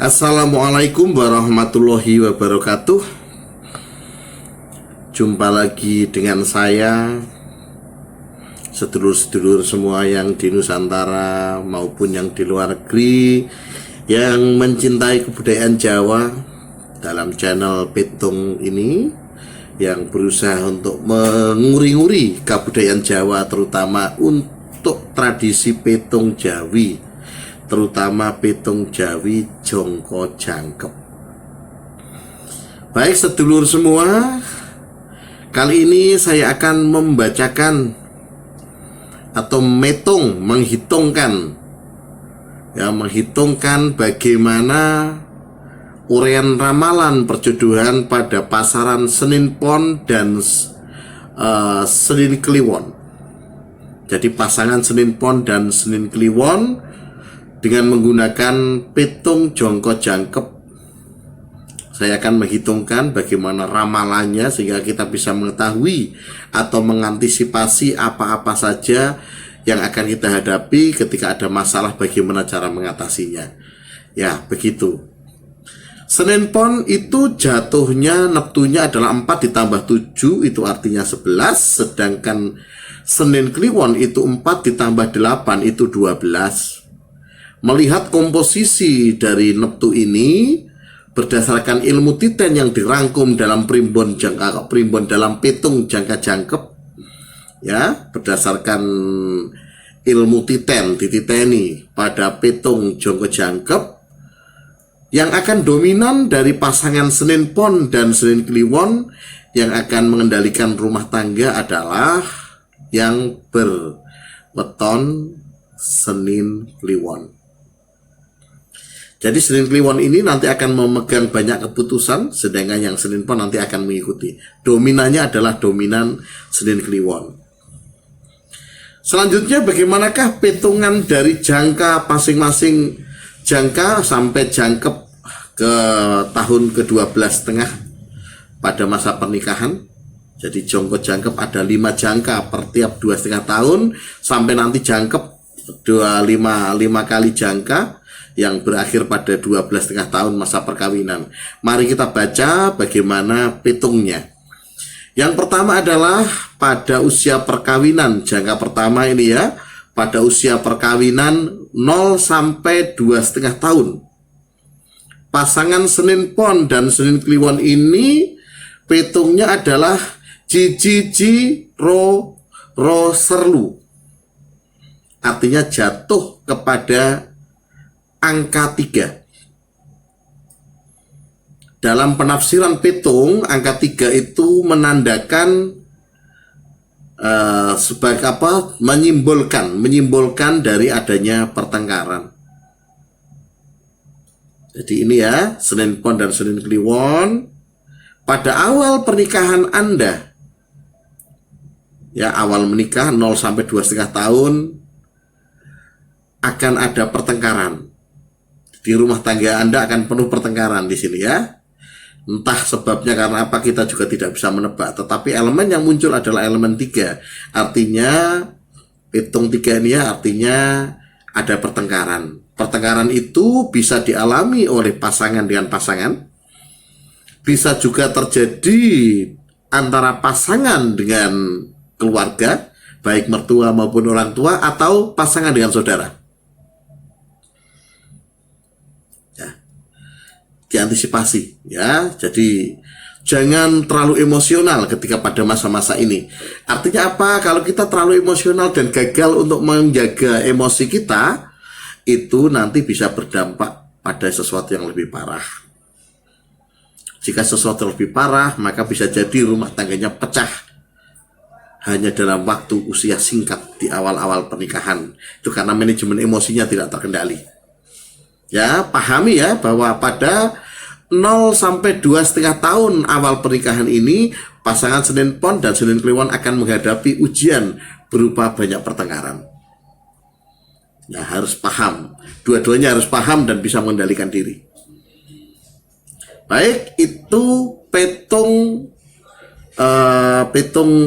Assalamualaikum warahmatullahi wabarakatuh. Jumpa lagi dengan saya, sedulur-sedulur semua yang di Nusantara maupun yang di luar negeri yang mencintai kebudayaan Jawa, dalam channel Petung ini yang berusaha untuk menguri-nguri kebudayaan Jawa, terutama untuk tradisi petung Jawi, terutama petung Jawi Jongko Jangkep. Baik sedulur semua, kali ini saya akan membacakan atau menghitungkan bagaimana uraian ramalan perjodohan pada pasaran Senin Pon dan Senin Kliwon. Jadi pasangan Senin Pon dan Senin Kliwon dengan menggunakan petung Jongko Jangkep. Saya akan menghitungkan bagaimana ramalannya sehingga kita bisa mengetahui atau mengantisipasi apa-apa saja yang akan kita hadapi ketika ada masalah, bagaimana cara mengatasinya. Ya, begitu. Senin Pon itu jatuhnya neptunya adalah 4 ditambah 7, itu artinya 11. Sedangkan Senin Kliwon itu 4 ditambah 8, itu 12. Melihat komposisi dari neptu ini berdasarkan ilmu titen yang dirangkum dalam primbon dalam petung jangka jangkep, ya, berdasarkan ilmu titen dititeni pada petung Jongko Jangkep, yang akan dominan dari pasangan Senin Pon dan Senin Kliwon yang akan mengendalikan rumah tangga adalah yang berweton Senin Kliwon. Jadi Senin Kliwon ini nanti akan memegang banyak keputusan, sedangkan yang Senin Pon nanti akan mengikuti. Dominannya adalah dominan Senin Kliwon. Selanjutnya, bagaimanakah petungan dari jangka masing-masing jangka sampai jangkep ke tahun ke-12 setengah pada masa pernikahan? Jadi Jongko Jangkep ada 5 jangka per tiap 2,5 tahun sampai nanti jangkep 5 kali jangka yang berakhir pada 12,5 tahun masa perkawinan. Mari kita baca bagaimana petungnya. Yang pertama adalah pada usia perkawinan, jangka pertama ini ya, pada usia perkawinan 0 sampai 2,5 tahun. Pasangan Senin Pon dan Senin Kliwon ini petungnya adalah Jiji Ro Serlu. Artinya jatuh kepada angka 3. Dalam penafsiran petung, angka 3 itu menandakan sebagai apa? Menyimbolkan dari adanya pertengkaran. Jadi ini ya, Senin Pon dan Senin Kliwon. Pada awal pernikahan Anda, ya, awal menikah 0 sampai 2,5 tahun akan ada pertengkaran. Di rumah tangga Anda akan penuh pertengkaran di sini ya. Entah sebabnya karena apa, kita juga tidak bisa menebak. Tetapi elemen yang muncul adalah elemen 3. Artinya petung 3 ini ya, artinya ada pertengkaran. Pertengkaran itu bisa dialami oleh pasangan dengan pasangan. Bisa juga terjadi antara pasangan dengan keluarga, baik mertua maupun orang tua, atau pasangan dengan saudara. Diantisipasi ya, jadi jangan terlalu emosional ketika pada masa-masa ini. Artinya apa? Kalau kita terlalu emosional dan gagal untuk menjaga emosi kita, itu nanti bisa berdampak pada sesuatu yang lebih parah. Jika sesuatu lebih parah, maka bisa jadi rumah tangganya pecah hanya dalam waktu usia singkat di awal-awal pernikahan. Itu karena manajemen emosinya tidak terkendali. Ya, pahami ya bahwa pada 0 sampai 2,5 tahun awal pernikahan ini, pasangan Senin Pon dan Senin Kliwon akan menghadapi ujian berupa banyak pertengkaran. Ya, harus paham. Dua-duanya harus paham dan bisa mengendalikan diri. Baik, itu petung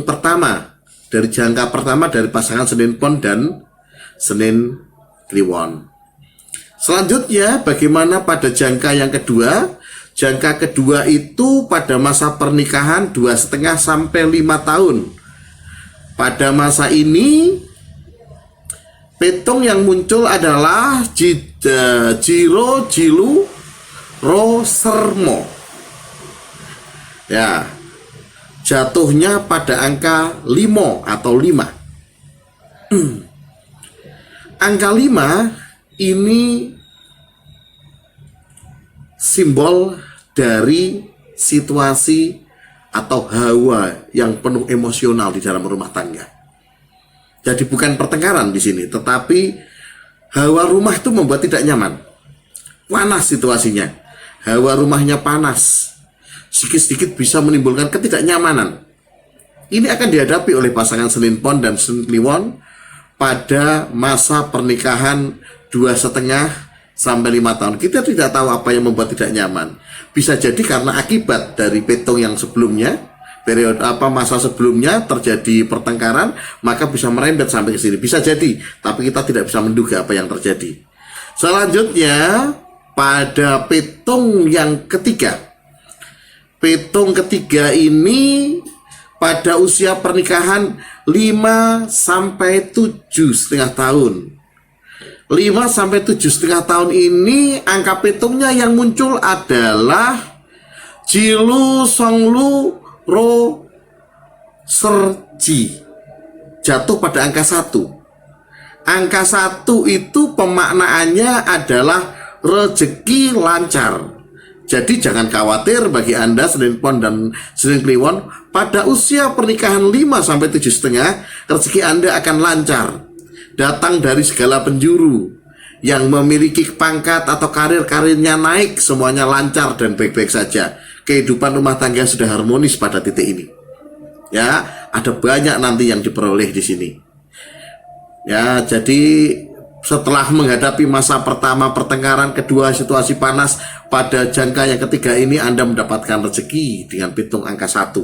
pertama dari jangka pertama dari pasangan Senin Pon dan Senin Kliwon. Selanjutnya, bagaimana pada jangka yang kedua? Jangka kedua itu pada masa pernikahan 2,5 sampai 5 tahun. Pada masa ini, petung yang muncul adalah Jiro Jilu Rosermo. Ya, jatuhnya pada angka 5 atau 5. Angka 5 ini simbol dari situasi atau hawa yang penuh emosional di dalam rumah tangga. Jadi bukan pertengkaran di sini, tetapi hawa rumah itu membuat tidak nyaman. Panas situasinya. Hawa rumahnya panas. Sedikit-sedikit bisa menimbulkan ketidaknyamanan. Ini akan dihadapi oleh pasangan Senin Pon dan Senin Kliwon pada masa pernikahan 2,5 sampai 5 tahun. Kita tidak tahu apa yang membuat tidak nyaman. Bisa jadi karena akibat dari petung yang sebelumnya, periode masa sebelumnya terjadi pertengkaran, maka bisa merembet sampai ke sini. Bisa jadi, tapi kita tidak bisa menduga apa yang terjadi. Selanjutnya, pada petung yang ketiga. Petung ketiga ini pada usia pernikahan 5 sampai 7,5 tahun. 5 sampai 7,5 tahun ini angka petungnya yang muncul adalah Jilu Songlu Ro Serji. Jatuh pada angka 1. Angka 1 itu pemaknaannya adalah rezeki lancar. Jadi jangan khawatir bagi Anda Senin Pon dan Senin Kliwon, pada usia pernikahan 5 sampai 7,5 rezeki Anda akan lancar. Datang dari segala penjuru. Yang memiliki pangkat atau karirnya naik, semuanya lancar dan baik-baik saja. Kehidupan rumah tangga sudah harmonis pada titik ini. Ya, ada banyak nanti yang diperoleh di sini. Ya, jadi setelah menghadapi masa pertama pertengkaran, kedua situasi panas, pada jangka yang ketiga ini Anda mendapatkan rezeki dengan petung angka 1.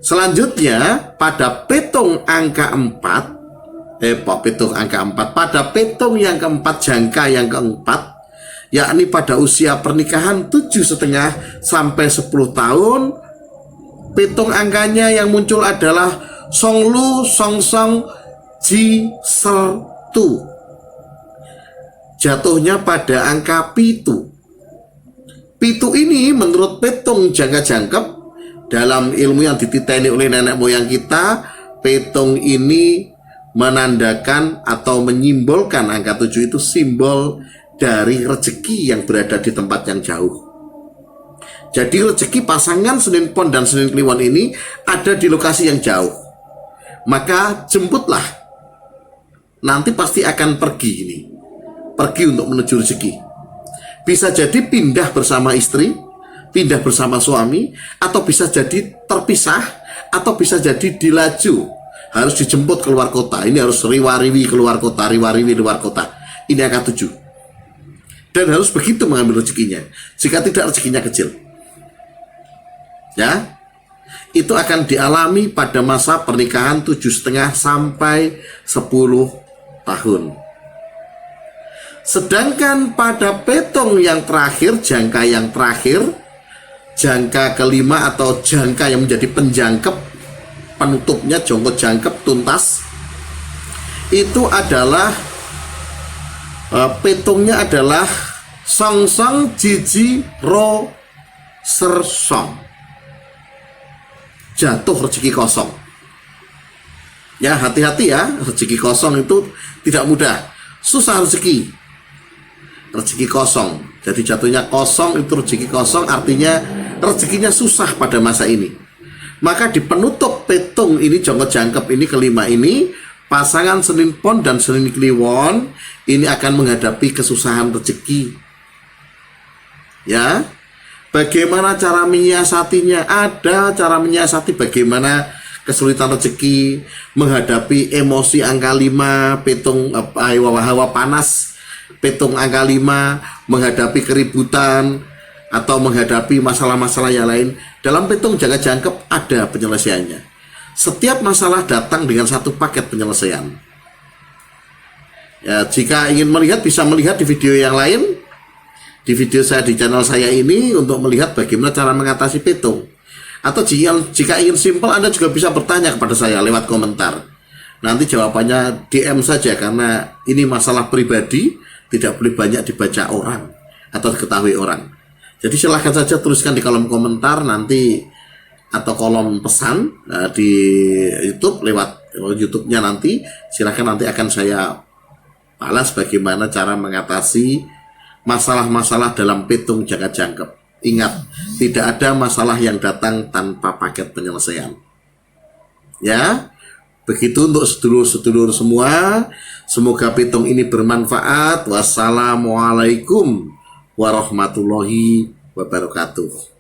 Selanjutnya pada petung angka 4, pada petung yang keempat, jangka yang keempat, yakni pada usia pernikahan 7,5 sampai 10 tahun, petung angkanya yang muncul adalah Songlu Songsong Ji Sertu. Jatuhnya pada angka pitu. Pitu ini menurut petung jangka jangkep dalam ilmu yang dititeni oleh nenek moyang kita, petung ini menandakan atau menyimbolkan angka 7 itu simbol dari rezeki yang berada di tempat yang jauh. Jadi rezeki pasangan Senin Pon dan Senin Kliwon ini ada di lokasi yang jauh. Maka jemputlah. Nanti pasti akan pergi ini. Pergi untuk menuju rezeki. Bisa jadi pindah bersama istri, pindah bersama suami, atau bisa jadi terpisah, atau bisa jadi dilaju. Harus dijemput keluar kota. Ini harus riwariwi keluar kota, riwariwi luar kota. Ini angka 7. Dan harus begitu mengambil rezekinya. Jika tidak, rezekinya kecil. Ya, itu akan dialami pada masa pernikahan 7,5 sampai 10 tahun. Sedangkan pada petung yang terakhir, jangka yang terakhir, jangka kelima atau jangka yang menjadi penjangkep, penutupnya jongkok jangkep tuntas, itu adalah petungnya adalah Songsong Jiji Ro Sersong. Jatuh rezeki kosong. Ya, hati-hati ya, rezeki kosong itu tidak mudah, susah rezeki. Rezeki kosong, jadi jatuhnya kosong, itu rezeki kosong, artinya rezekinya susah pada masa ini. Maka di penutup petung ini, jongkok jangkep ini, kelima ini, pasangan Senin Pon dan Senin Kliwon ini akan menghadapi kesusahan rezeki. Ya, bagaimana cara menyiasatinya? Ada cara menyiasati bagaimana kesulitan rezeki, menghadapi emosi angka 5, petung hawa panas, petung angka 5, menghadapi keributan, atau menghadapi masalah-masalah yang lain. Dalam petung jangka jangkep ada penyelesaiannya. Setiap masalah datang dengan satu paket penyelesaian. Ya, jika ingin melihat bisa melihat di video yang lain, di video saya di channel saya ini untuk melihat bagaimana cara mengatasi petung. Atau jika ingin simpel, Anda juga bisa bertanya kepada saya lewat komentar. Nanti jawabannya DM saja karena ini masalah pribadi, tidak boleh banyak dibaca orang atau diketahui orang. Jadi silahkan saja tuliskan di kolom komentar nanti atau kolom pesan di YouTube lewat YouTube-nya nanti. Silahkan nanti akan saya balas bagaimana cara mengatasi masalah-masalah dalam petung jangka jangkep. Ingat, tidak ada masalah yang datang tanpa paket penyelesaian. Ya, begitu untuk sedulur-sedulur semua. Semoga petung ini bermanfaat. Wassalamualaikum warahmatullahi wabarakatuh.